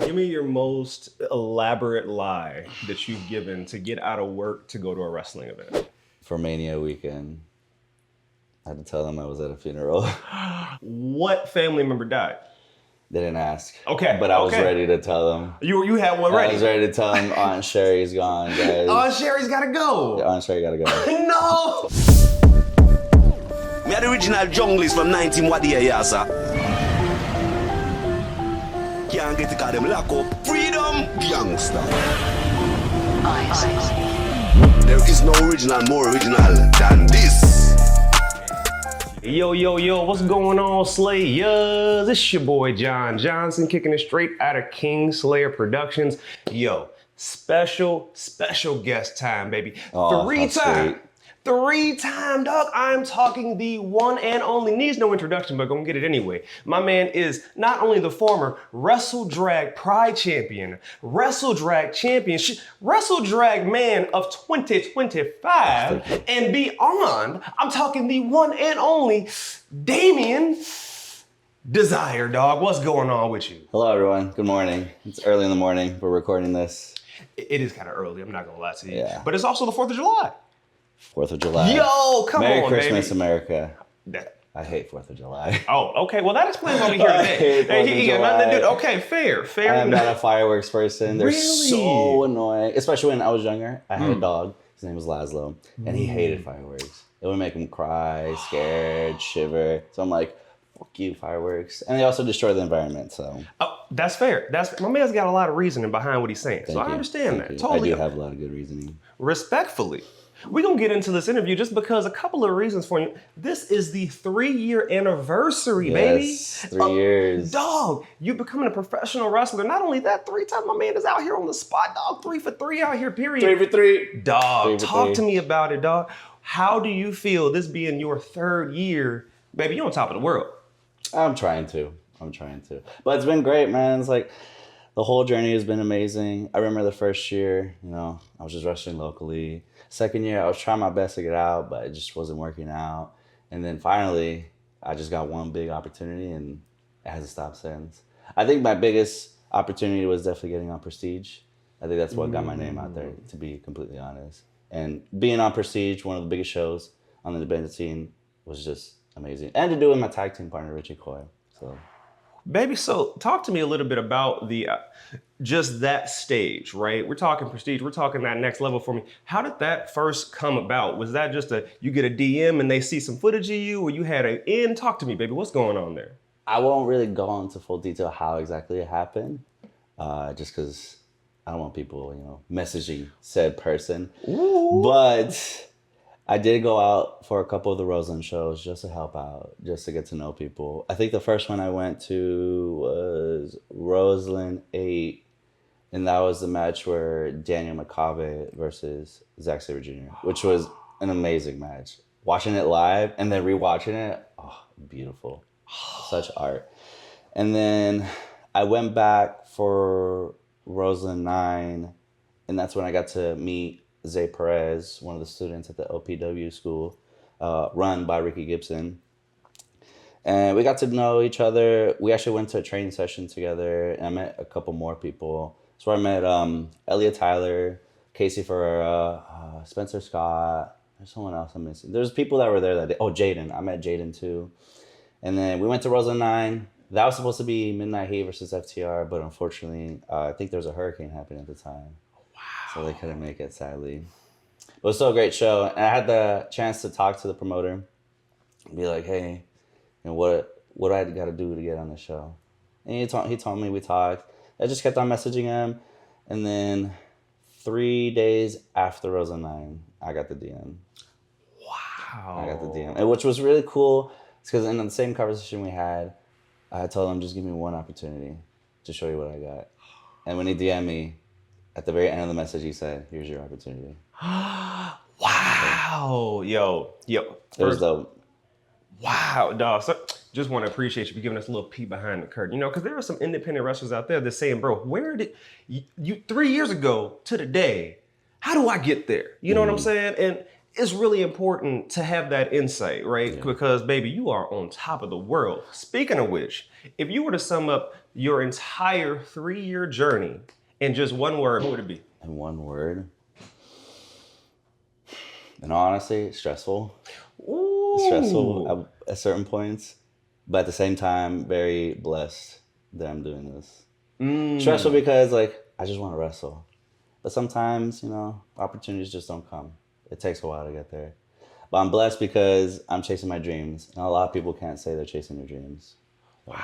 Give me your most elaborate lie that you've given to get out of work to go to a wrestling event. For Mania weekend, I had to tell them I was at a funeral. What family member died? They didn't ask. Okay. But I was ready to tell them. You had one ready? I was ready to tell them Aunt Sherry's gone, guys. Aunt Sherry's gotta go. Yeah, Aunt Sherry gotta go. No! Me are the original junglist from 19 what year, yeah, sir. Can't get to call them lock up. Freedom, gangster. There is no original more original than this. Yo, what's going on, Slayers? It's your boy Jon Johnson kicking it straight out of King Slayer Productions. Yo, special guest time, baby. Oh, Three time, dog. I'm talking the one and only, needs no introduction, but gonna get it anyway. My man is not only the former Wrestledrag Pride Champion, Wrestledrag Man of 2025 and beyond. I'm talking the one and only Damian Desire, dog. What's going on with you? Hello, everyone. Good morning. It's early in the morning. We're recording this. It is kind of early, I'm not gonna lie to you. Yeah. But it's also the 4th of July. 4th of July. Yo, come Merry on, Christmas, baby. America. I hate 4th of July. Oh, okay. Well, that explains why we're here today. He got nothing to do. Okay, fair. I'm not a fireworks person. They're Really? so annoying. Especially when I was younger. I had a dog. His name was Laszlo. And he hated fireworks. It would make him cry, scared, shiver. So I'm like, fuck you, fireworks. And they also destroy the environment, so. Oh, that's fair. My man's got a lot of reasoning behind what he's saying. Thank I you. understand Thank that. you. Totally. I do have a lot of good reasoning. Respectfully. We're going to get into this interview just because a couple of reasons for you. This is the 3-year anniversary, baby. Yes, 3 years. Dog, you becoming a professional wrestler. Not only that, 3 times my man is out here on the spot, dog. 3 for 3 out here, period. 3 for 3. Dog, 3 for talk 3. to me about it, dog. How do you feel this being your 3rd year? Baby, you're on top of the world. I'm trying to. But it's been great, man. It's like the whole journey has been amazing. I remember the first year, I was just wrestling locally. Second year, I was trying my best to get out, but it just wasn't working out. And then finally, I just got one big opportunity, and it hasn't stopped since. I think my biggest opportunity was definitely getting on Prestige. I think that's what got my name out there, to be completely honest. And being on Prestige, one of the biggest shows on the independent scene, was just amazing. And to do it with my tag team partner, Richie Coy. So, baby, so talk to me a little bit about the just that stage, right? We're talking Prestige, we're talking that next level for me. How did that first come about? Was that just you get a DM and they see some footage of you, or you had an in? Talk to me, baby. What's going on there? I won't really go into full detail how exactly it happened, just because I don't want people, messaging said person. Ooh. But I did go out for a couple of the Roseland shows just to help out, just to get to know people. I think the first one I went to was Roseland 8, and that was the match where Daniel McCabe versus Zack Sabre Jr., which was an amazing match. Watching it live and then rewatching it, oh, beautiful. Such art. And then I went back for Roseland 9, and that's when I got to meet Zay Perez, one of the students at the LPW school, run by Ricky Gibson. And we got to know each other. We actually went to a training session together, and I met a couple more people. So I met Elliot Tyler, Casey Ferreira, Spencer Scott. There's someone else I'm missing. There's people that were there that day. Oh, Jaden. I met Jaden too. And then we went to Roseland 9. That was supposed to be Midnight Heat versus FTR, but unfortunately, I think there was a hurricane happening at the time. So they couldn't make it, sadly. But it was still a great show. And I had the chance to talk to the promoter and be like, hey, what do I got to do to get on the show? And he told me, we talked. I just kept on messaging him. And then 3 days after Roseland 9, I got the DM. Wow. I got the DM. And which was really cool. It's because in the same conversation we had, I told him, just give me one opportunity to show you what I got. And when he DM'd me, at the very end of the message, he said, here's your opportunity. Wow. Yo. It was dope. Wow, dog. So, just want to appreciate you for giving us a little peek behind the curtain. Because there are some independent wrestlers out there that's saying, bro, where did you 3 years ago to the day, how do I get there? You know what I'm saying? And it's really important to have that insight, right? Because, baby, you are on top of the world. Speaking of which, if you were to sum up your entire 3-year journey in just one word, what would it be? In one word? And honestly, stressful. Ooh. Stressful at certain points, but at the same time, very blessed that I'm doing this. Stressful because, like, I just want to wrestle. But sometimes, you know, opportunities just don't come. It takes a while to get there. But I'm blessed because I'm chasing my dreams. And a lot of people can't say they're chasing their dreams. Wow.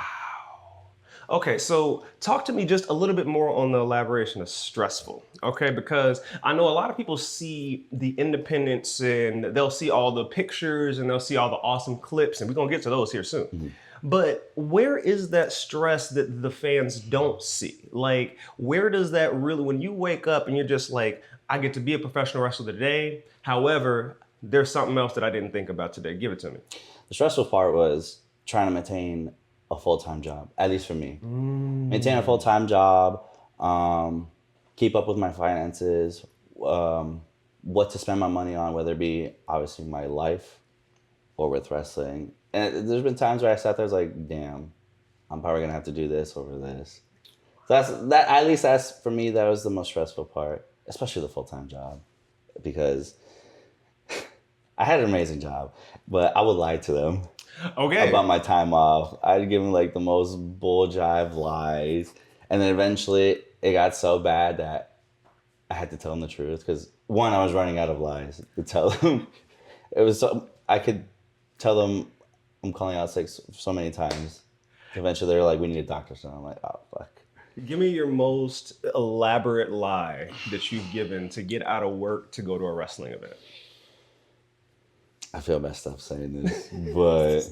Okay, so talk to me just a little bit more on the elaboration of stressful, okay? Because I know a lot of people see the independence and they'll see all the pictures and they'll see all the awesome clips, and we're gonna get to those here soon. Mm-hmm. But where is that stress that the fans don't see? Like, where does that really, when you wake up and you're just like, I get to be a professional wrestler today, however, there's something else that I didn't think about today. Give it to me. The stressful part was trying to maintain a full-time job, at least for me. Maintain a full-time job, keep up with my finances, what to spend my money on, whether it be obviously my life or with wrestling. And there's been times where I sat there, I was like, damn, I'm probably gonna have to do this over this. So that's for me, that was the most stressful part, especially the full-time job, because I had an amazing job, but I would lie to them. Okay. About my time off. I'd give him like the most bull jive lies. And then eventually it got so bad that I had to tell him the truth. Because one, I was running out of lies to tell them. It was so, I could tell them I'm calling out sick so many times. Eventually they were like, we need a doctor. So I'm like, oh, fuck. Give me your most elaborate lie that you've given to get out of work to go to a wrestling event. I feel messed up saying this, but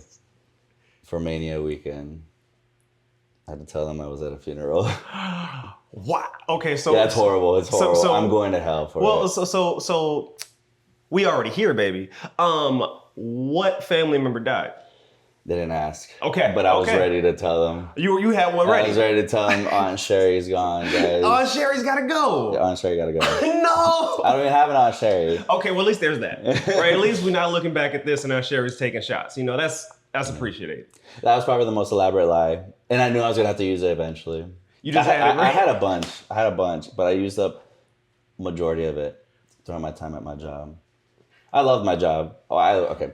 for Mania weekend, I had to tell them I was at a funeral. Wow. Okay, so yeah, it's horrible. It's horrible. So, I'm going to hell for it. So we already here, baby. What family member died? They didn't ask. Okay. But I was ready to tell them. You had one ready. I was ready to tell them Aunt Sherry's gone, guys. Aunt Sherry's gotta go. Yeah, Aunt Sherry gotta go. No. I don't even have an Aunt Sherry. Okay, well at least there's that. Right? At least we're not looking back at this and Aunt Sherry's taking shots. You know, that's appreciated. That was probably the most elaborate lie. And I knew I was gonna have to use it eventually. You just had it right? I had a bunch, but I used up majority of it during my time at my job. I loved my job. Okay.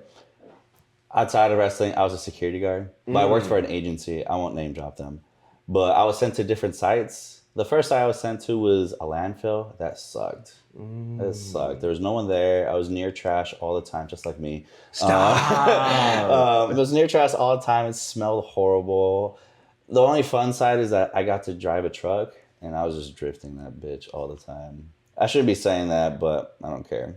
Outside of wrestling, I was a security guard. But I worked for an agency. I won't name drop them. But I was sent to different sites. The first site I was sent to was a landfill. That sucked. That sucked. There was no one there. I was near trash all the time, just like me. Stop. It was near trash all the time. It smelled horrible. The only fun side is that I got to drive a truck, and I was just drifting that bitch all the time. I shouldn't be saying that, but I don't care.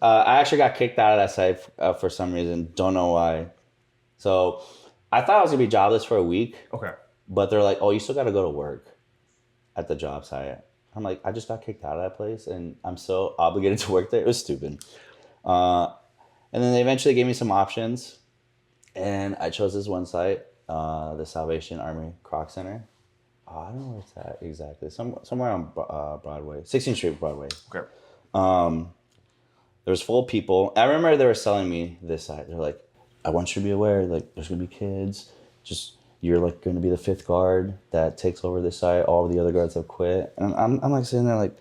I actually got kicked out of that site for some reason. Don't know why. So I thought I was going to be jobless for a week. Okay. But they're like, oh, you still got to go to work at the job site. I'm like, I just got kicked out of that place, and I'm so obligated to work there. It was stupid. And then they eventually gave me some options, and I chose this one site, the Salvation Army Croc Center. I don't know where it's at exactly. Somewhere on Broadway, 16th Street, Broadway. Okay. There was full people. I remember they were selling me this side. They're like, I want you to be aware, like, there's gonna be kids. Just, you're like gonna be the 5th guard that takes over this side. All the other guards have quit. And I'm like sitting there like,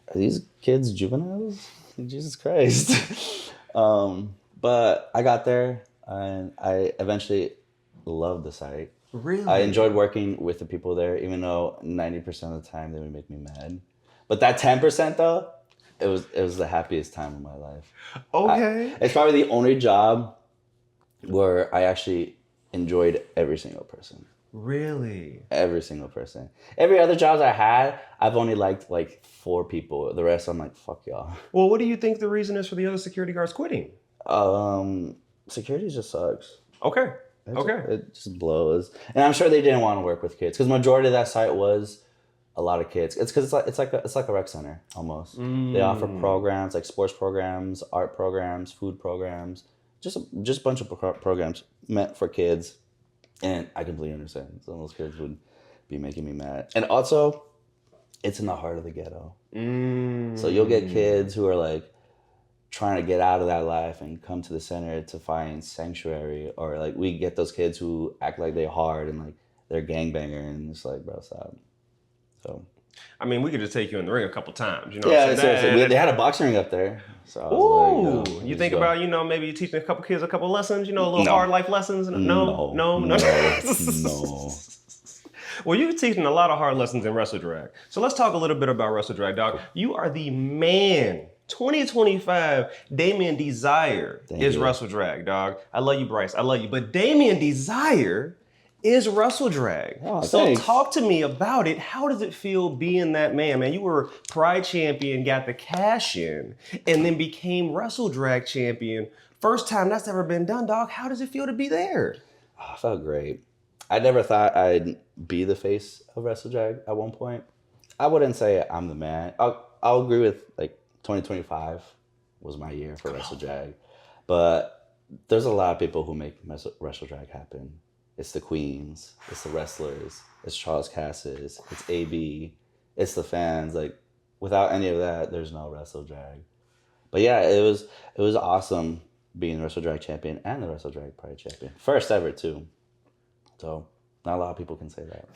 are these kids juveniles? Jesus Christ. But I got there and I eventually loved the site. Really? I enjoyed working with the people there, even though 90% of the time they would make me mad. But that 10% though, it was the happiest time of my life. Okay. It's probably the only job where I actually enjoyed every single person. Really? Every single person. Every other job I had, I've only liked like 4 people. The rest, I'm like, fuck y'all. Well, what do you think the reason is for the other security guards quitting? Security just sucks. Okay. It just blows. And I'm sure they didn't want to work with kids because majority of that site was a lot of kids. It's because it's like a rec center almost. They offer programs like sports programs, art programs, food programs, just a bunch of programs meant for kids. And I completely understand. Some of those kids would be making me mad. And also, it's in the heart of the ghetto. So you'll get kids who are like trying to get out of that life and come to the center to find sanctuary, or like we get those kids who act like they're hard and like they're gangbanger, and it's like, bro, stop. So I mean, we could just take you in the ring a couple times, you know. yeah, seriously. They had a boxing ring up there. So I was like, you think about, you know, maybe teaching a couple kids a couple lessons, you know, a little hard life lessons? No. No. Well, you're teaching a lot of hard lessons in Wrestledrag. So let's talk a little bit about Wrestledrag, dog. You are the man. 2025 Damian Desire is Wrestledrag, dog. I love you, Bryce. I love you. But Damian Desire is Wrestledrag. Oh, so thanks. talk to me about it. How does it feel being that man? Man, you were Pride champion, got the cash in, and then became Wrestledrag champion. First time that's ever been done, dog. How does it feel to be there? Oh, I felt great. I never thought I'd be the face of Wrestledrag at one point. I wouldn't say I'm the man. I'll agree with like 2025 was my year for Wrestledrag. But there's a lot of people who make Wrestledrag happen. It's the queens, it's the wrestlers, it's Charles Cassis, it's AB, it's the fans. Like without any of that, there's no Wrestledrag. But yeah, it was awesome being the Wrestledrag champion and the Wrestledrag Pride champion. First ever too. So not a lot of people can say that.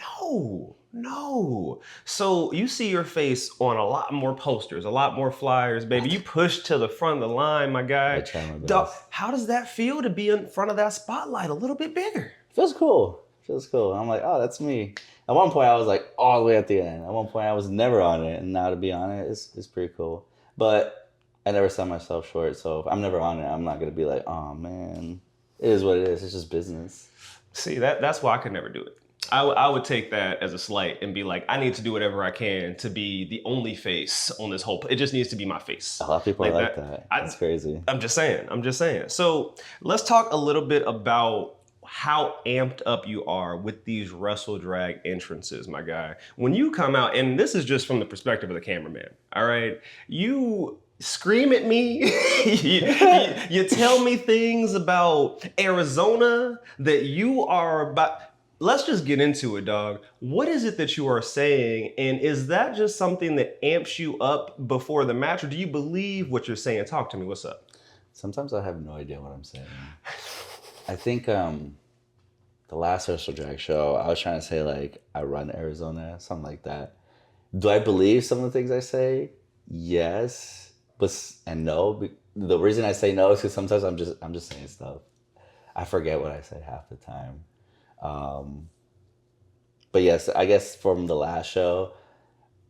No. So you see your face on a lot more posters, a lot more flyers, baby. You push to the front of the line, my guy. I try my best. Dog, how does that feel to be in front of that spotlight a little bit bigger? Feels cool. I'm like, oh, that's me. At one point, I was like all the way at the end. At one point, I was never on it. And now to be on it, it's pretty cool. But I never sell myself short. So if I'm never on it, I'm not going to be like, oh, man. It is what it is. It's just business. See, that's why I could never do it. I would take that as a slight and be like, I need to do whatever I can to be the only face on this whole. It just needs to be my face. A lot of people are like that. That's crazy. I'm just saying. So let's talk a little bit about how amped up you are with these Wrestledrag entrances, my guy. When you come out, and this is just from the perspective of the cameraman, all right? You scream at me. you tell me things about Arizona that you are about. Let's just get into it, dog. What is it that you are saying? And is that just something that amps you up before the match? Or do you believe what you're saying? Talk to me. What's up? Sometimes I have no idea what I'm saying. I think the last Wrestledrag show, I was trying to say like, I run Arizona, something like that. Do I believe some of the things I say? Yes. And no. The reason I say no is because sometimes I'm just saying stuff. I forget what I say half the time. But yes, I guess from the last show,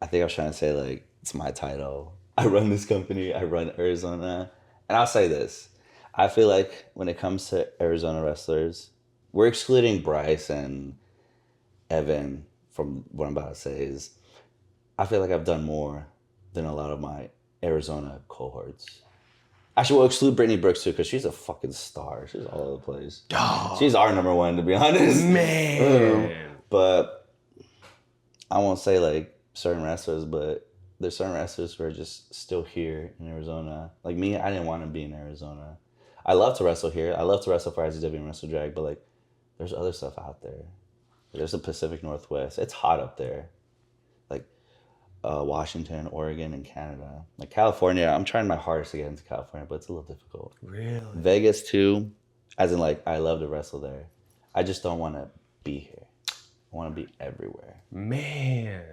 I think I was trying to say like, it's my title. I run this company. I run Arizona. And I'll say this. I feel like when it comes to Arizona wrestlers, we're excluding Bryce and Evan from what I'm about to say is, I feel like I've done more than a lot of my Arizona cohorts. Actually, we'll exclude Brittnie Brooks too, because she's a fucking star. She's all over the place. Oh. She's our number one, to be honest. Man. But I won't say like certain wrestlers, but there's certain wrestlers who are just still here in Arizona. Like me, I didn't want to be in Arizona. I love to wrestle here. I love to wrestle for ICW and Wrestledrag, but like there's other stuff out there. There's the Pacific Northwest. It's hot up there. Like Washington, Oregon, and Canada. Like California, I'm trying my hardest to get into California, but it's a little difficult. Really? Vegas too, as in like I love to wrestle there. I just don't want to be here. I want to be everywhere. Man.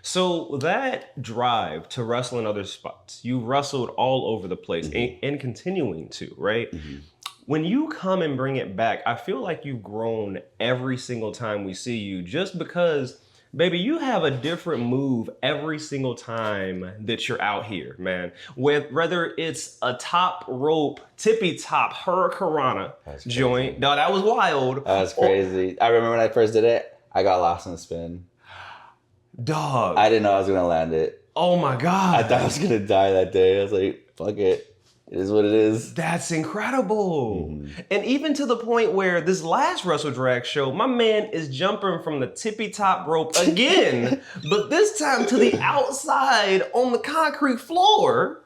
So that drive to wrestle in other spots, you wrestled all over the place and continuing to, right? Mm-hmm. When you come and bring it back, I feel like you've grown every single time we see you, just because, baby, you have a different move every single time that you're out here, man. Whether it's a top rope, tippy top, hurricanrana joint. No, that was wild. That was crazy. I remember when I first did it, I got lost in the spin. Dog. I didn't know I was going to land it. Oh my God. I thought I was going to die that day. I was like, fuck it. It is what it is. That's incredible. Mm-hmm. And even to the point where this last Wrestledrag show, my man is jumping from the tippy top rope again, but this time to the outside on the concrete floor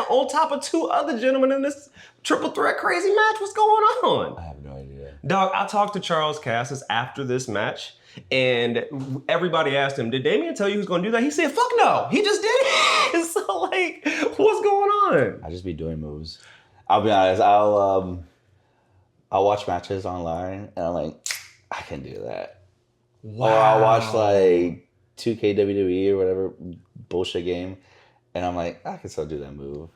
on top of two other gentlemen in this triple threat crazy match. What's going on? I have no idea. Dog, I talked to Charles Cassis after this match, And everybody asked him, did Damian tell you he was going to do that? He said, fuck no. He just did it. So, like, what's going on? I just be doing moves. I'll be honest. I'll watch matches online, and I'm like, I can do that. Wow. Or I'll watch, like, 2K WWE or whatever bullshit game, and I'm like, I can still do that move.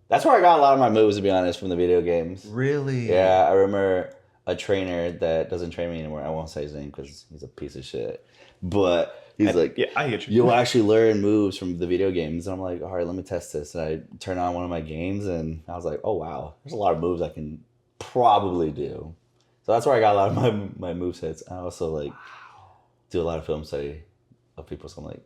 That's where I got a lot of my moves, to be honest, from the video games. Really? Yeah, I remember a trainer that doesn't train me anymore. I won't say his name because he's a piece of shit. But he's like, yeah, I get you. You'll actually learn moves from the video games. And I'm like, all right, let me test this. And I turn on one of my games, and I was like, oh, wow, there's a lot of moves I can probably do. So that's where I got a lot of my movesets. I also like do a lot of film study of people. So I'm like,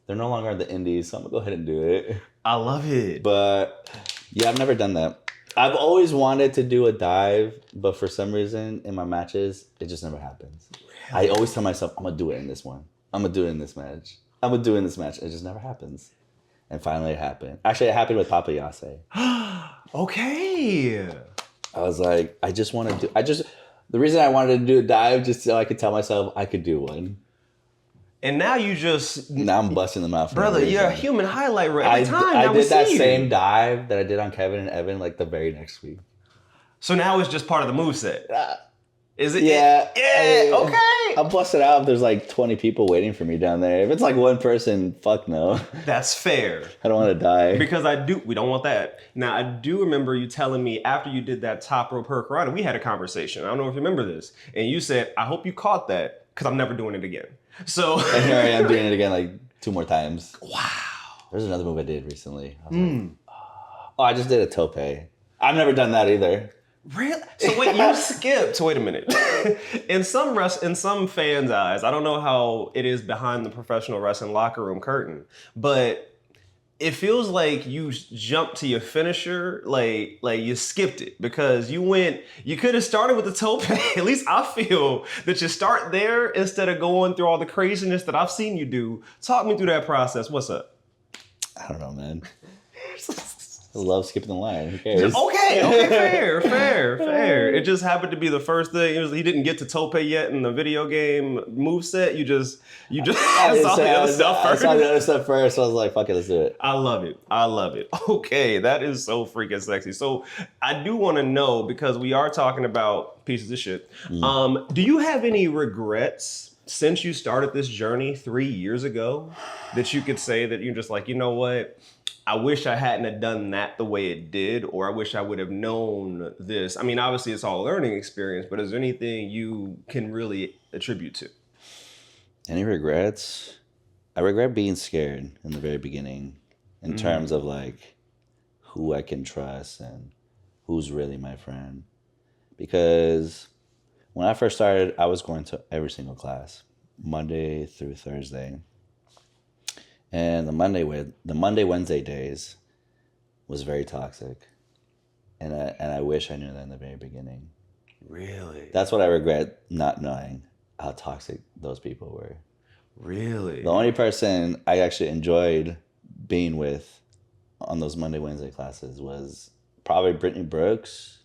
they're no longer in the indies, so I'm going to go ahead and do it. I love it. But yeah, I've never done that. I've always wanted to do a dive, but for some reason in my matches, it just never happens. Really? I always tell myself, I'm going to do it in this one. I'm going to do it in this match. I'm going to do it in this match. It just never happens. And finally it happened. Actually, it happened with Papa Yase. Okay. I was like, the reason I wanted to do a dive just so I could tell myself I could do one. And now now I'm busting them out. Brother, you're a human highlight reel every time. I did that same dive that I did on Kevin and Evan like the very next week. So now it's just part of the moveset. Is it? Yeah. Yeah. Okay. I'll bust it out if there's like 20 people waiting for me down there. If it's like one person, fuck no. That's fair. I don't want to die. Because we don't want that. Now, I do remember you telling me after you did that top rope hurricanrana, we had a conversation. I don't know if you remember this. And you said, I hope you caught that because I'm never doing it again. So and here I am doing it again like 2 more times. Wow. There's another move I did recently. I was like, I just did a tope. I've never done that either. Really? So wait, you skipped. Wait a minute. In some fans' eyes, I don't know how it is behind the professional wrestling locker room curtain, but it feels like you jumped to your finisher, like you skipped it because you could have started with the tope. At least I feel that you start there instead of going through all the craziness that I've seen you do. Talk me through that process. What's up? I don't know, man. I love skipping the line. Who cares? Okay, fair. It just happened to be the first thing. He didn't get to tope yet in the video game moveset. You just saw the other stuff first. I saw the other stuff first. So I was like, fuck it, let's do it. I love it. Okay, that is so freaking sexy. So I do want to know, because we are talking about pieces of shit. Do you have any regrets since you started this journey 3 years ago that you could say that you're just like, you know what? I wish I hadn't have done that the way it did, or I wish I would have known this. I mean, obviously it's all a learning experience, but is there anything you can really attribute to? Any regrets? I regret being scared in the very beginning in terms of like who I can trust and who's really my friend. Because when I first started, I was going to every single class, Monday through Thursday. And the Monday, Wednesday days was very toxic. And I wish I knew that in the very beginning. Really? That's what I regret, not knowing how toxic those people were. Really? The only person I actually enjoyed being with on those Monday, Wednesday classes was probably Brittnie Brooks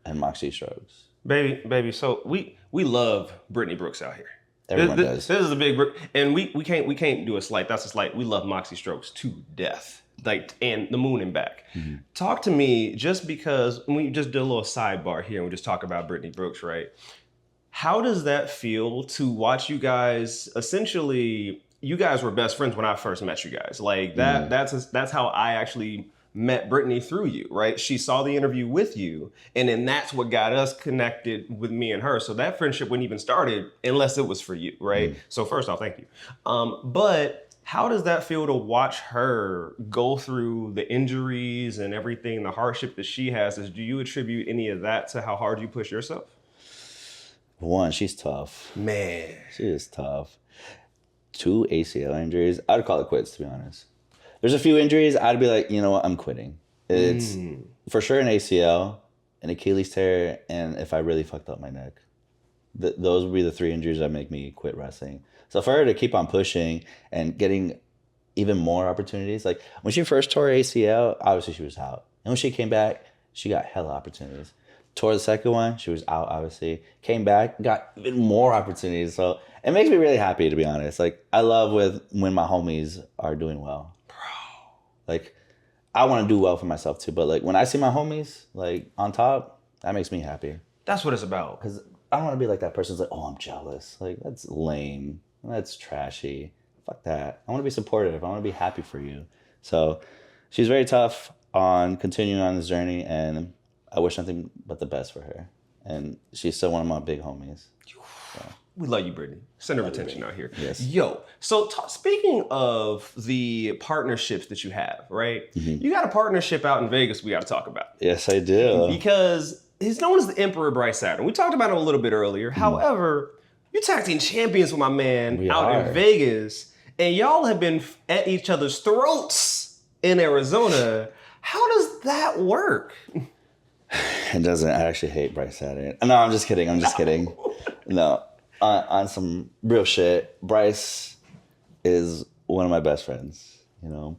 and Moxie Strokes. Baby, so we love Brittnie Brooks out here. Everyone does. This is a big, and we can't do a slight. That's a slight. We love Moxie Strokes to death, like, and the moon and back. Mm-hmm. Talk to me, just because we just did a little sidebar here and we just talk about Brittnie Brooks, right? How does that feel to watch you guys? Essentially, you guys were best friends when I first met you guys. Like that. Mm-hmm. That's how I actually met Brittnie, through you, right? She saw the interview with you, and then that's what got us connected with me and her. So that friendship wouldn't even started unless it was for you, right? So first off, thank you. But how does that feel to watch her go through the injuries and everything, the hardship that she has? Do you attribute any of that to how hard you push yourself? One, she's tough. Man. She is tough. 2 ACL injuries. I'd call it quits, to be honest. There's a few injuries, I'd be like, you know what, I'm quitting. It's for sure an ACL, an Achilles tear, and if I really fucked up my neck. Those would be the 3 injuries that make me quit wrestling. So for her to keep on pushing and getting even more opportunities, like when she first tore her ACL, obviously she was out. And when she came back, she got hella opportunities. Tore the second one, she was out, obviously. Came back, got even more opportunities. So It makes me really happy, to be honest. Like, I love when my homies are doing well. Bro. Like, I want to do well for myself too, but like when I see my homies like on top, that makes me happy. That's what it's about. Because I don't want to be like that person who's like, oh, I'm jealous. Like, that's lame. That's trashy. Fuck that. I want to be supportive. I want to be happy for you. So she's very tough on continuing on this journey, and I wish nothing but the best for her. And she's still one of my big homies. So. We love you, Brittnie. Center of attention out here. Yes. Yo, so speaking of the partnerships that you have, right? Mm-hmm. You got a partnership out in Vegas we got to talk about. Yes, I do. Because he's known as the Emperor Bryce Saturn. We talked about him a little bit earlier. However, you're tag team champions with my man in Vegas, and y'all have been at each other's throats in Arizona. How does that work? It doesn't. I actually hate Bryce Saturn. No, I'm just kidding. No. On some real shit, Bryce is one of my best friends. You know,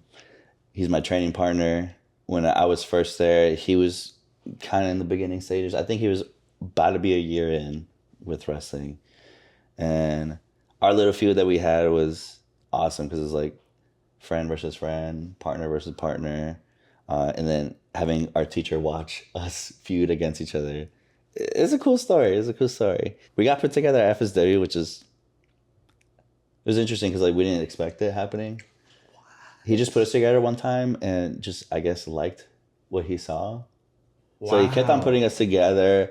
he's my training partner. When I was first there, he was kind of in the beginning stages. I think he was about to be a year in with wrestling, and our little feud that we had was awesome because it was like friend versus friend, partner versus partner, and then having our teacher watch us feud against each other. It's a cool story. We got put together at FSW, which is, it was interesting because like we didn't expect it happening. He just put us together one time and just, I guess, liked what he saw. Wow. So he kept on putting us together,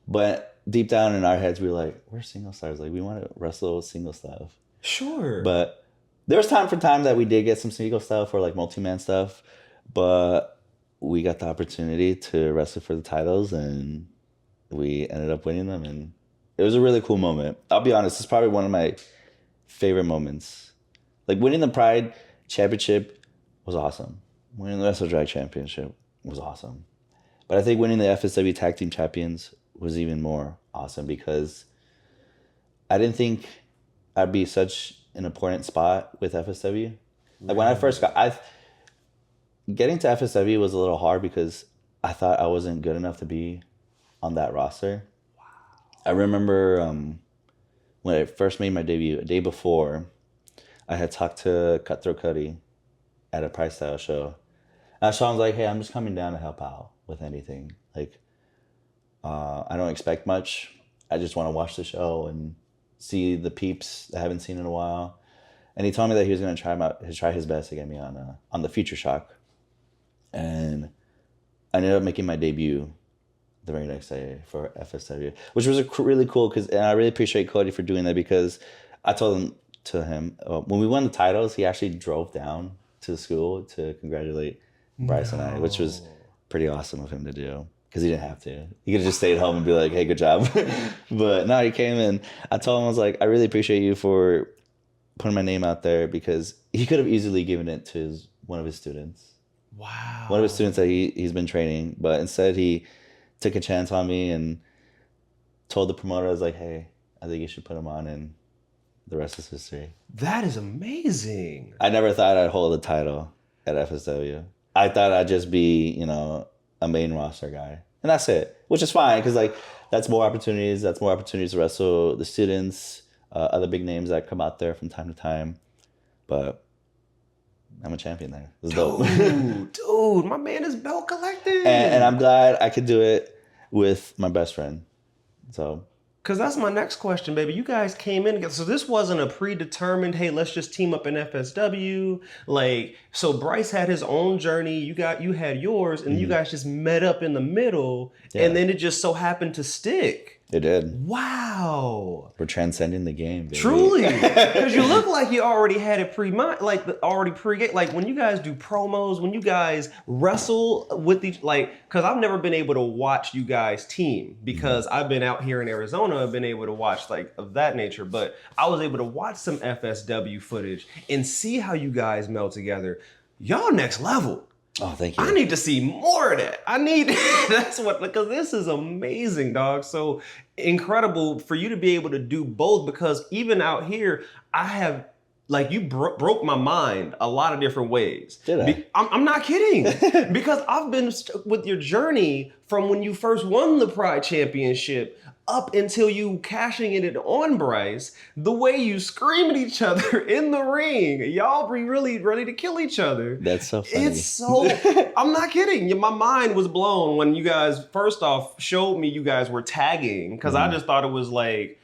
but deep down in our heads, we were like, we're single stars. Like, we want to wrestle single stuff. Sure. But there was time for time that we did get some single stuff or like multi-man stuff, but we got the opportunity to wrestle for the titles, and we ended up winning them, and it was a really cool moment. I'll be honest, it's probably one of my favorite moments. Like, winning the Pride Championship was awesome. Winning the Wrestledrag Championship was awesome. But I think winning the FSW Tag Team Champions was even more awesome because I didn't think I'd be such an important spot with FSW. Like, when I first getting to FSW was a little hard because I thought I wasn't good enough to be on that roster. Wow. I remember when I first made my debut, a day before, I had talked to Cutthroat Cuddy at a Pride Style show. And so I was like, hey, I'm just coming down to help out with anything. Like, I don't expect much. I just want to watch the show and see the peeps that I haven't seen in a while. And he told me that he was going to try his best to get me on the Future Shock. And I ended up making my debut the very next day for FSW, which was really cool and I really appreciate Cody for doing that because I told him when we won the titles, he actually drove down to the school to congratulate Bryce and I, which was pretty awesome of him to do because he didn't have to. He could have just stayed home and be like, hey, good job. But no, he came in. I told him, I was like, I really appreciate you for putting my name out there because he could have easily given it to one of his students. Wow. One of his students that he's been training, but instead he took a chance on me and told the promoter, I was like, hey, I think you should put him on, and the rest is history. That is amazing. I never thought I'd hold the title at FSW. I thought I'd just be, a main roster guy. And that's it, which is fine because, like, that's more opportunities. That's more opportunities to wrestle the students, other big names that come out there from time to time. But I'm a champion there. It was dope. Dude, my man is belt collecting. And I'm glad I could do it with my best friend. So, because that's my next question, baby. You guys came in together. So this wasn't a predetermined, hey, let's just team up in FSW. Like, so Bryce had his own journey. You had yours, and you guys just met up in the middle, and then it just so happened to stick. It did. Wow. We're transcending the game, baby. Truly. Because you look like you already had it pre-game. Like, when you guys do promos, when you guys wrestle with each, like, because I've never been able to watch you guys team because I've been out here in Arizona, I've been able to watch, like, of that nature. But I was able to watch some FSW footage and see how you guys meld together. Y'all next level. Oh, thank you. I need to see more of that. Because this is amazing, dog. So incredible for you to be able to do both because even out here, I have like you broke my mind a lot of different ways. Did I? I'm not kidding. Because I've been with your journey from when you first won the Pride Championship up until you cashing it on Bryce, the way you scream at each other in the ring. Y'all be really ready to kill each other. That's so funny. It's so, I'm not kidding. My mind was blown when you guys, first off, showed me you guys were tagging, because I just thought it was like,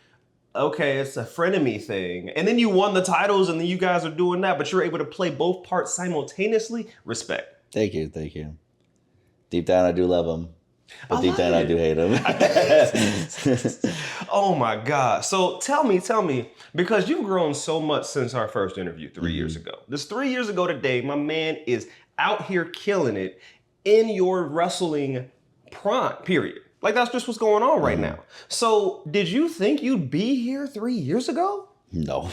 okay, it's a frenemy thing. And then you won the titles and then you guys are doing that, but you're able to play both parts simultaneously. Respect. Thank you. Deep down, I do love him. But deep down, it. I do hate him. Oh my God. So tell me, because you've grown so much since our first interview 3 years ago. This 3 years ago today, my man is out here killing it in your wrestling prime, period. Like that's just what's going on right now. So did you think you'd be here 3 years ago? No.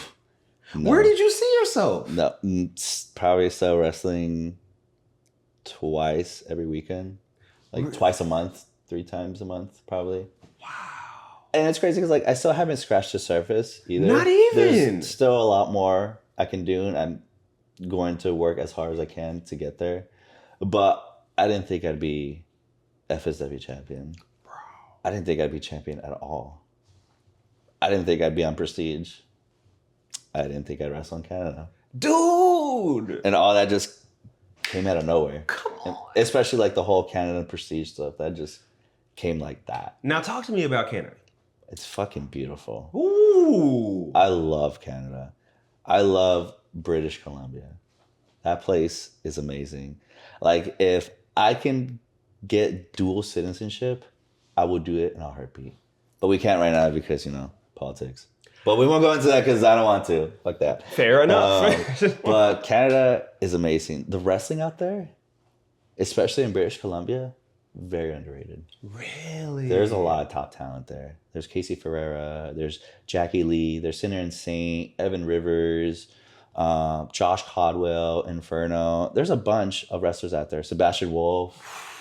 Where did you see yourself? No, probably still wrestling twice every weekend. Like twice a month, 3 times a month, probably. Wow. And it's crazy because like I still haven't scratched the surface either. Not even. There's still a lot more I can do, and I'm going to work as hard as I can to get there. But I didn't think I'd be FSW champion. Bro. I didn't think I'd be champion at all. I didn't think I'd be on Prestige. I didn't think I'd wrestle in Canada. Dude. And all that just came out of nowhere. Come on. And especially like the whole Canada Prestige stuff. That just came like that. Now talk to me about Canada. It's fucking beautiful. Ooh. I love Canada. I love British Columbia. That place is amazing. Like if I can get dual citizenship, I will do it in a heartbeat. But we can't right now because, politics. But we won't go into that because I don't want to. Fuck that. Fair enough. But Canada is amazing. The wrestling out there, especially in British Columbia, very underrated. Really? There's a lot of top talent there. There's Casey Ferreira. There's Jackie Lee. There's Sinner and Saint, Evan Rivers, Josh Codwell, Inferno. There's a bunch of wrestlers out there. Sebastian Wolf.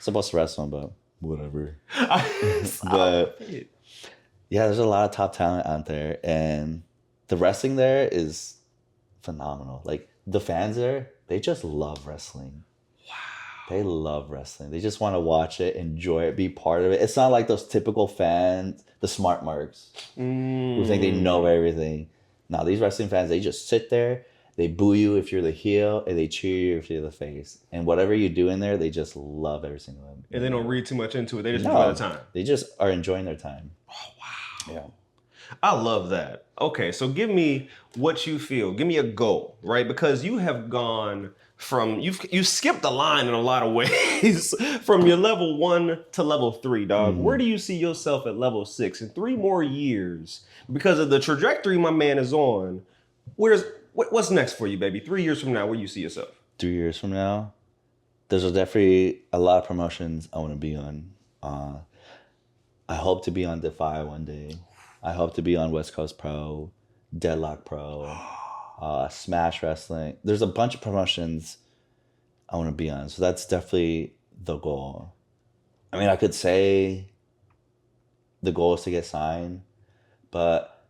Supposed to wrestle him, but whatever. But yeah, there's a lot of top talent out there, and the wrestling there is phenomenal. Like the fans there, they just love wrestling. Wow. They love wrestling. They just want to watch it, enjoy it, be part of it. It's not like those typical fans, the smart marks, who think they know everything. No, these wrestling fans, they just sit there, they boo you if you're the heel, and they cheer you if you're the face. And whatever you do in there, they just love every single one. And they don't read too much into it. They just enjoy the time. They just are enjoying their time. Oh, wow. Yeah. I love that. Okay, so give me what you feel. Give me a goal, right? Because you have gone from, you skipped the line in a lot of ways from your level 1 to level 3, dog. Where do you see yourself at level 6 in 3 more years? Because of the trajectory my man is on, what's next for you, baby? 3 years from now, where do you see yourself? 3 years from now, there's definitely a lot of promotions I want to be on. I hope to be on Defy one day. I hope to be on West Coast Pro, Deadlock Pro, Smash Wrestling. There's a bunch of promotions I want to be on. So that's definitely the goal. I mean, I could say the goal is to get signed, but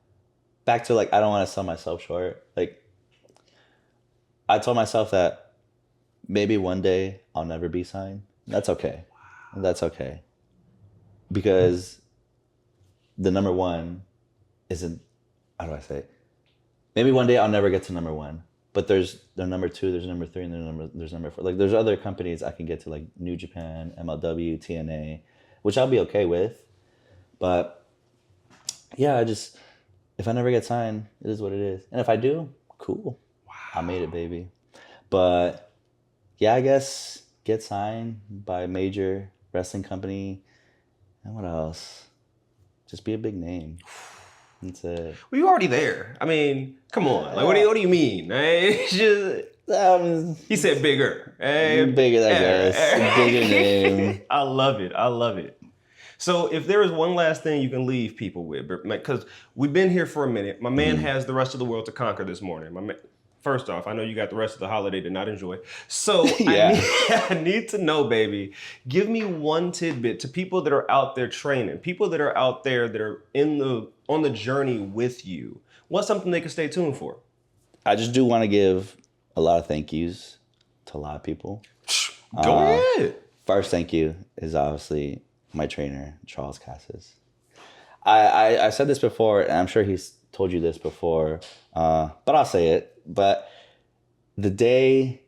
back to like, I don't want to sell myself short. Like, I told myself that maybe one day I'll never be signed. That's okay. That's okay. Because the number 1 isn't, how do I say it? Maybe one day I'll never get to number 1, but there's number 2, there's number 3, and there's number 4. Like there's other companies I can get to, like New Japan, MLW, TNA, which I'll be okay with. But yeah, if I never get signed, it is what it is. And if I do, cool. Wow. I made it, baby. But yeah, I guess get signed by a major wrestling company. And what else? Just be a big name. That's it. Well, you're already there. I mean, come on. Like, what do you mean? It's just, he said bigger. Bigger, I guess. Bigger name. I love it. So if there is one last thing you can leave people with, because we've been here for a minute. My man has the rest of the world to conquer this morning. My man, first off, I know you got the rest of the holiday to not enjoy. So yeah. I need to know, baby, give me one tidbit to people that are out there training, people that are out there that are on the journey with you. What's something they can stay tuned for? I just do want to give a lot of thank yous to a lot of people. Go ahead. First thank you is obviously my trainer, Charles Cassis. I said this before, and I'm sure he's told you this before, but I'll say it. But the day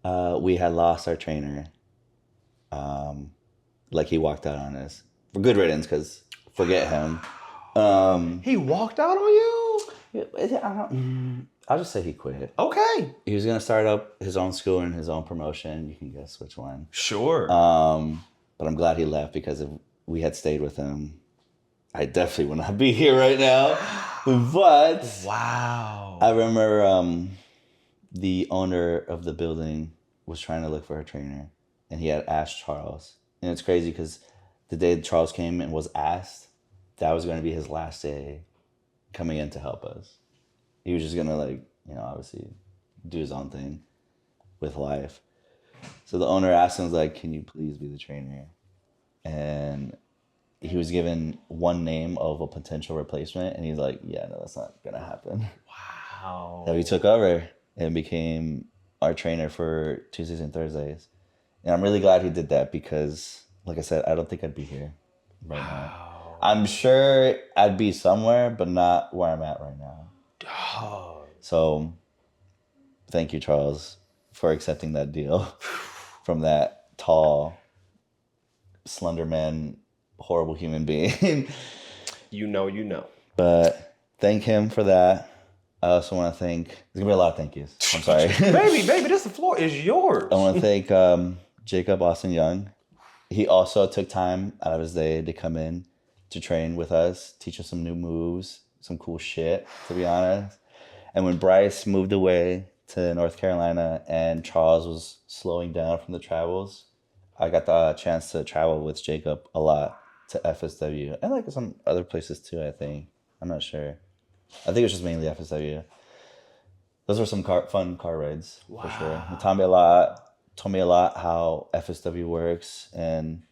we had lost our trainer, like he walked out on us for good riddance, because forget him. He walked out on you? I'll just say he quit. Okay. He was gonna start up his own school and his own promotion. You can guess which one. Sure. But I'm glad he left, because if we had stayed with him, I definitely would not be here right now. But wow. I remember the owner of the building was trying to look for a trainer, and he had asked Charles. And it's crazy because the day Charles came and was asked, that was going to be his last day coming in to help us. He was just going to, like, you know, obviously do his own thing with life. So the owner asked him, was like, can you please be the trainer? And he was given one name of a potential replacement, and he's like, yeah, no, that's not going to happen. Wow. So he took over and became our trainer for Tuesdays and Thursdays. And I'm really glad he did that, because, like I said, I don't think I'd be here right now. I'm sure I'd be somewhere, but not where I'm at right now. Dog. So thank you, Charles, for accepting that deal from that tall, slender man, horrible human being. You know. But thank him for that. I also want to thank, there's going to be a lot of thank yous. I'm sorry. baby, the floor is yours. I want to thank Jacob Austin Young. He also took time out of his day to come in to train with us, teach us some new moves, some cool shit, to be honest. And when Bryce moved away to North Carolina and Charles was slowing down from the travels, I got the chance to travel with Jacob a lot to FSW and like some other places too, I think. I'm not sure. I think it was just mainly FSW. Those were some fun car rides, for sure. He taught me a lot how FSW works, and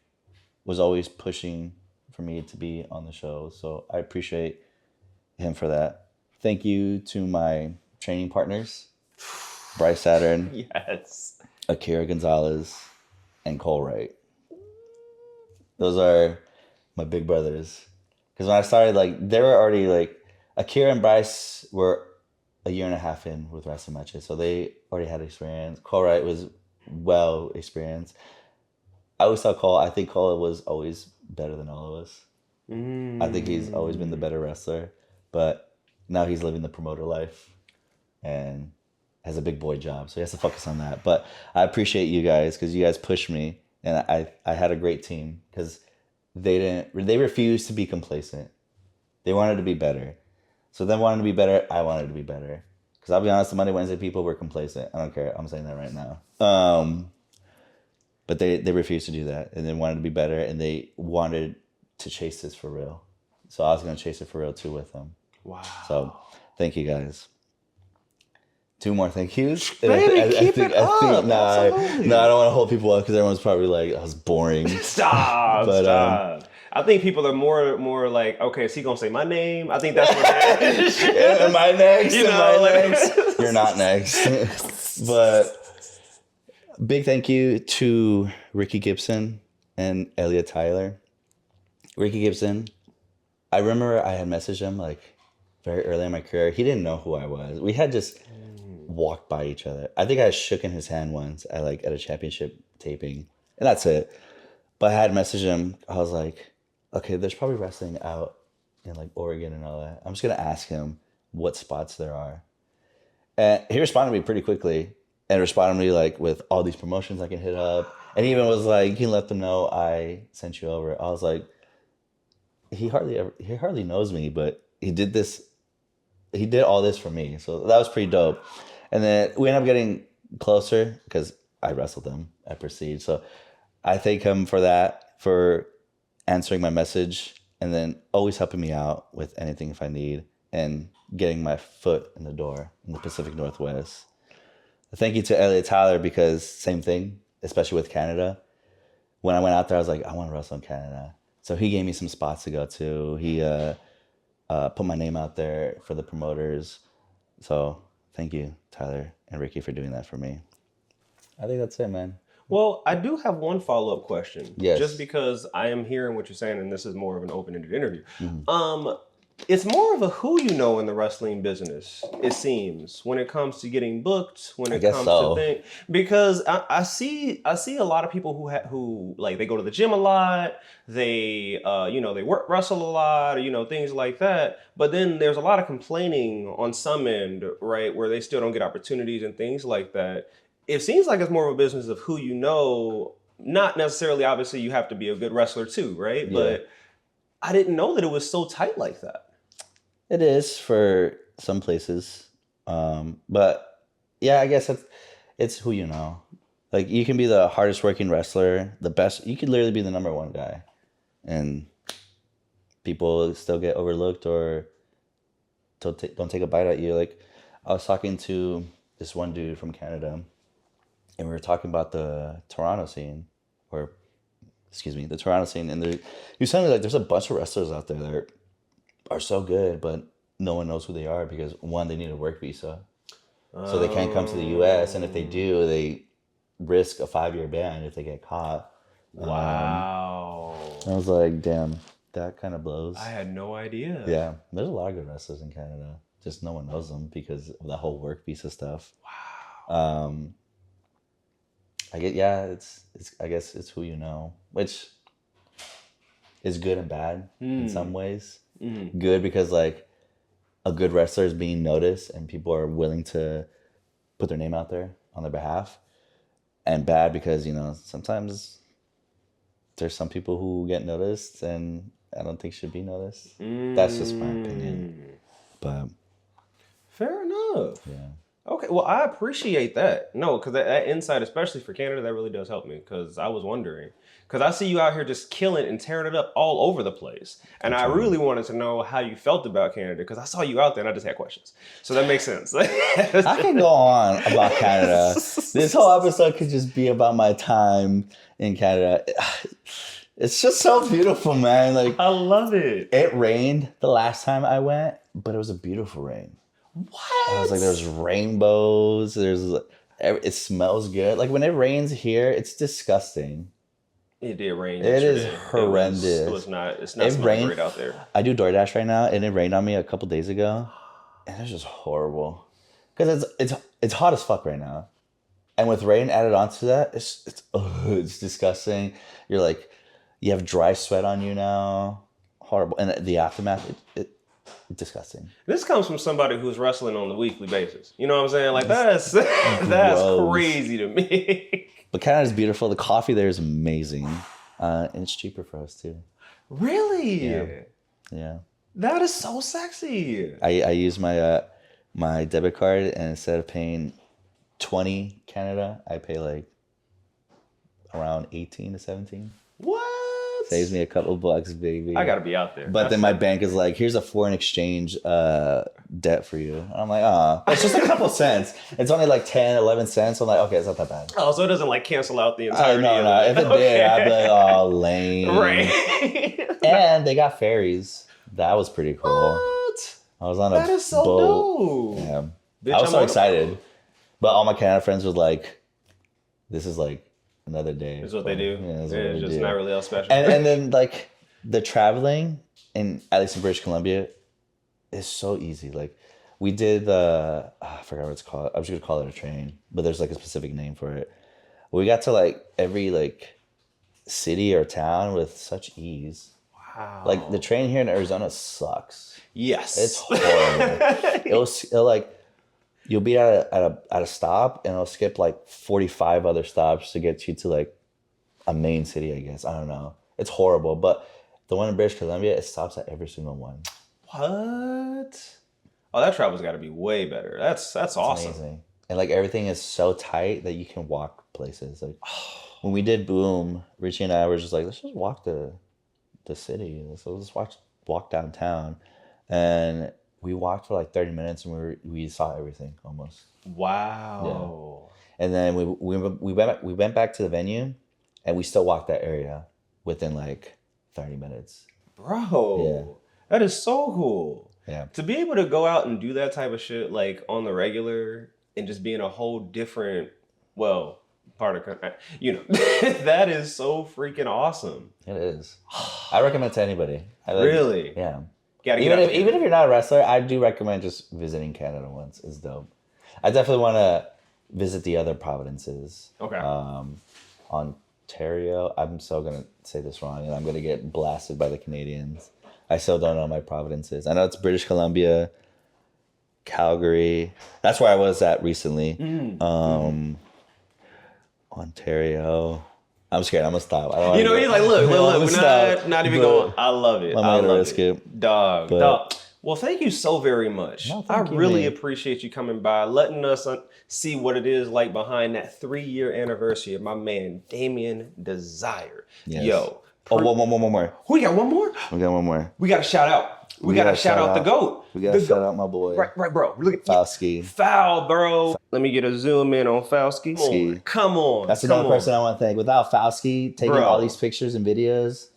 was always pushing for me to be on the show. So I appreciate him for that. Thank you to my training partners, Bryce Saturn, Yes, Akira Gonzalez, and Cole Wright. Those are my big brothers. Because when I started, like, they were already, like, Akira and Bryce were a year and a half in with wrestling matches, so they already had experience. Cole Wright was well experienced. I always tell Cole, I think Cole was always better than all of us. I think he's always been the better wrestler, but now he's living the promoter life and has a big boy job, so he has to focus on that. But I appreciate you guys, because you guys pushed me, and I had a great team, because they refused to be complacent. They wanted to be better. So them wanting to be better, I wanted to be better. Because I'll be honest, the Monday Wednesday people were complacent. I don't care. I'm saying that right now. But they refused to do that, and they wanted to be better, and they wanted to chase this for real. So I was going to chase it for real too with them. wow. So thank you guys. 2 more thank yous. Baby, keep it up. Absolutely. No, I don't want to hold people up, because everyone's probably like, that was boring. Stop. I think people are more like, okay, is he gonna say my name? I think that's what it is. Am I next? You know, Am I like- next? You're not next. But big thank you to Ricky Gibson and Elliot Tyler. Ricky Gibson, I remember I had messaged him like very early in my career. He didn't know who I was. We had just walked by each other. I think I shook in his hand once at a championship taping, and that's it. But I had messaged him. I was like, okay, there's probably wrestling out in like Oregon and all that. I'm just gonna ask him what spots there are. And he responded to me pretty quickly, and responded to me like with all these promotions I can hit up. And he even was like, he let them know I sent you over. I was like, he hardly knows me, but he did all this for me. So that was pretty dope. And then we ended up getting closer because I wrestled him at Prestige. So I thank him for that, for answering my message, and then always helping me out with anything if I need, and getting my foot in the door in the Pacific Northwest. Thank you to Elliot Tyler, because same thing, especially with Canada. When I went out there, I was like, I want to wrestle in Canada. So he gave me some spots to go to. He put my name out there for the promoters. So thank you, Tyler and Ricky, for doing that for me. I think that's it, man. Well, I do have one follow-up question. Yes. Just because I am hearing what you're saying, and this is more of an open-ended interview. Mm-hmm. It's more of a who you know in the wrestling business, it seems, when it comes to getting booked, when it comes to things. Because I see a lot of people who like, they go to the gym a lot, they they wrestle a lot, or, things like that. But then there's a lot of complaining on some end, right, where they still don't get opportunities and things like that. It seems like it's more of a business of who you know, not necessarily, obviously, you have to be a good wrestler too, right? Yeah. But I didn't know that it was so tight like that. It is for some places. But yeah, I guess it's who you know. Like, you can be the hardest working wrestler, the best. You could literally be the number one guy. And people still get overlooked or don't take a bite at you. Like, I was talking to this one dude from Canada, and we were talking about the Toronto scene, the Toronto scene. And he was telling me, like, there's a bunch of wrestlers out there that are so good, but no one knows who they are because, one, they need a work visa. So they can't come to the U.S. And if they do, they risk a 5-year ban if they get caught. Wow. I was like, damn, that kind of blows. I had no idea. Yeah, there's a lot of good wrestlers in Canada. Just no one knows them because of the whole work visa stuff. Wow. I guess it's who you know, which is good and bad in some ways. Mm-hmm. Good because, like, a good wrestler is being noticed and people are willing to put their name out there on their behalf. And bad because, sometimes there's some people who get noticed and I don't think should be noticed. That's just my opinion. But fair enough. Yeah. Okay, well, I appreciate that. No, because that insight, especially for Canada, that really does help me. Because I was wondering. Because I see you out here just killing and tearing it up all over the place. And I really wanted to know how you felt about Canada. Because I saw you out there and I just had questions. So that makes sense. I can go on about Canada. This whole episode could just be about my time in Canada. It's just so beautiful, man. Like, I love it. It rained the last time I went, but it was a beautiful rain. What? I was like, there's rainbows. It smells good. Like, when it rains here, it's disgusting. It did rain. It is horrendous. It's not smelling great out there. I do DoorDash right now, and it rained on me a couple days ago, and it's just horrible. Because it's hot as fuck right now, and with rain added onto that, it's disgusting. You're like, you have dry sweat on you now. Horrible, and the aftermath, it's disgusting. This comes from somebody who's wrestling on a weekly basis. You know what I'm saying? Like, that's crazy to me. But Canada's beautiful. The coffee there is amazing. And it's cheaper for us too. Really? Yeah. That is so sexy. I use my my debit card, and instead of paying $20 Canada, I pay like around 18 to 17. What? Saves me a couple bucks, baby. I gotta be out there. But then my bank is like, here's a foreign exchange debt for you. And I'm like, it's just a couple cents. It's only like 10, 11 cents. I'm like, okay, it's not that bad. Oh, so it doesn't like cancel out the entirety No. If it did, I'd be like, oh, lame. Right. And they got ferries. That was pretty cool. What? I was on a boat. That is so dope. Yeah. Bitch, I was so excited. But all my Canada friends was like, this is like another day. That's what they do. Yeah, it's just not really all special. And then, like, the traveling, at least in British Columbia, is so easy. Like, we did I forgot what it's called. I was just gonna call it a train, but there's like a specific name for it. We got to like every like city or town with such ease. Wow. Like, the train here in Arizona sucks. Yes. It's horrible. it'll like, you'll be at a stop, and it'll skip like 45 other stops to get you to like a main city, I guess. I don't know. It's horrible. But the one in British Columbia, it stops at every single one. What? Oh, that travel's got to be way better. That's awesome. Amazing. And like, everything is so tight that you can walk places. Like, when we did Boom, Richie and I were just like, let's just walk the city. So let's walk downtown. And we walked for like 30 minutes, and we saw everything almost. Wow. Yeah. And then we went back to the venue, and we still walked that area within like 30 minutes. Bro. Yeah. That is so cool. Yeah. To be able to go out and do that type of shit like on the regular and just be in a whole different, well, part of country, you know, that is so freaking awesome. It is. I recommend it to anybody. Really? Yeah. Even Even if you're not a wrestler, I do recommend just visiting Canada once. It's dope. I definitely want to visit the other provinces. Okay. Ontario. I'm so gonna say this wrong, and I'm gonna get blasted by the Canadians. I still don't know my provinces. I know it's British Columbia, Calgary. That's where I was at recently. Ontario. I'm scared. I'm gonna stop. You know, he's like, look, we're not even going. I love it. I'm I gonna love risk it. Dog. Well, thank you so very much. No, I thank you, really man. appreciate you coming by, letting us see what it is like behind that 3-year anniversary of my man, Damian Desire. Yes. Yo. Oh, one more. We got one more? We got one more. We got to shout out. We got to shout out the GOAT. We got to shout out my boy. Right, bro. Look at Fauski. Foul, bro. Let me get a zoom in on Fauski. Come on. That's another person I want to thank. Without Fauski taking Bro. all these pictures and videos,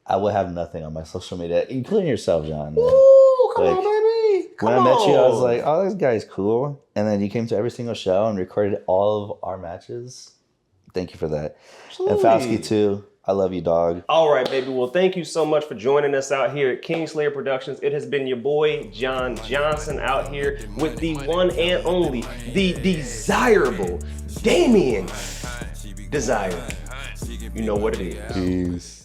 I would have nothing on my social media, including yourself, John. Ooh, come Like, on, baby. Come when on. I met you, I was like, oh, this guy's cool. And then you came to every single show and recorded all of our matches. Thank you for that. Absolutely. And Fauski, too. I love you, dog. All right, baby. Well, thank you so much for joining us out here at Kingslayer Productions. It has been your boy, Jon Johnson, out here with the one and only, the desirable Damian Desire. You know what it is. Peace.